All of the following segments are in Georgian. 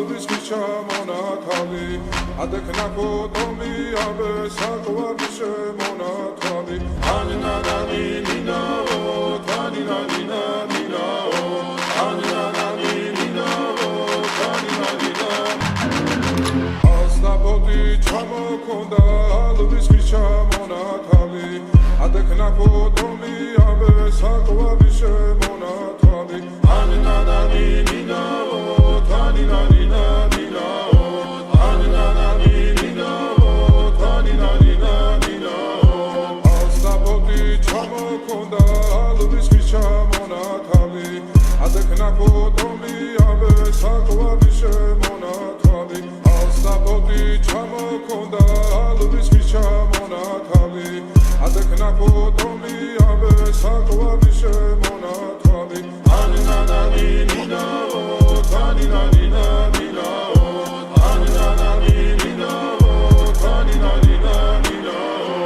ალვის ჩამონათალი ადექნა ფოტომი აბე საკვარი შემონათალი ანინანანი ნინაო თანინანინა ნინაო ანინანანი ნინაო თანინანინა ასნაბოდი ჩამოქონდა ალვის ჩამონათალი ადექნა ფოტომი აბე საკვარი შემონათალი ანინანანი ნინაო თანინანინა ნინაო ანინანანი ნინაო თანინანინა ნინაო ასნაბოდი ჩამოქონდა ალვის ჩამონათალი ადექნა ფოტომი აბე საკვარი შემონათალი ასნაბოდი ჩამოქონდა ალვის ჩამონათალი ადექნა ფოტომი აბე საკვარი შემონათალი ანინანანი ნინაო თანინანინა ნინაო ანინანანი ნინაო თანინანინა ნინაო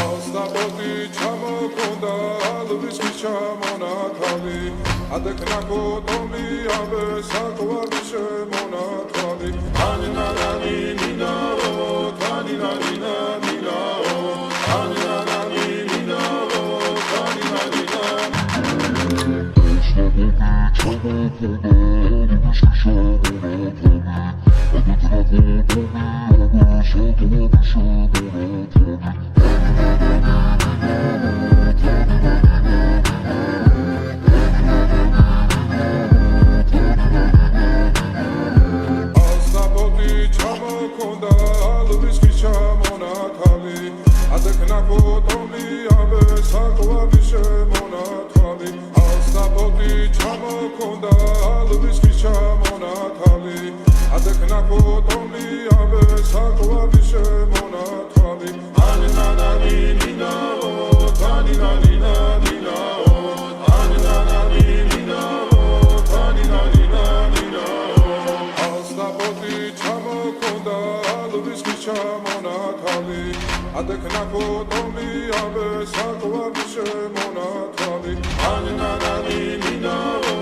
ასნაბოდი ჩამოქონდა ალვის ჩამონათალი ადექნა ფოტომი აბე საკვარი შემონათალი ანინანანი ნინაო თანინანინა ნინაო ანინანანი ნინაო თანინანინა ასნაბოდი ჩამოქონდა ალვის ჩამონათალი ადექნა ფოტომი აბე საკვარი შემონათალი ასნაბოდი ჩამოქონდა ალვის ჩამონათალი ადექნა ფოტომი აბე საკვარი შემონათალი ანინანანი ნინაო თანინანინა ნინაო ანინანანი ნინაო თანინანინა ნინაო ასნაბოდი ჩამოქონდა ალვის ჩამონათალი ადექნა ფოტომი აბე საკვარი შემონათალი ანინანანი ნინაო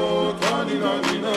თანინანინა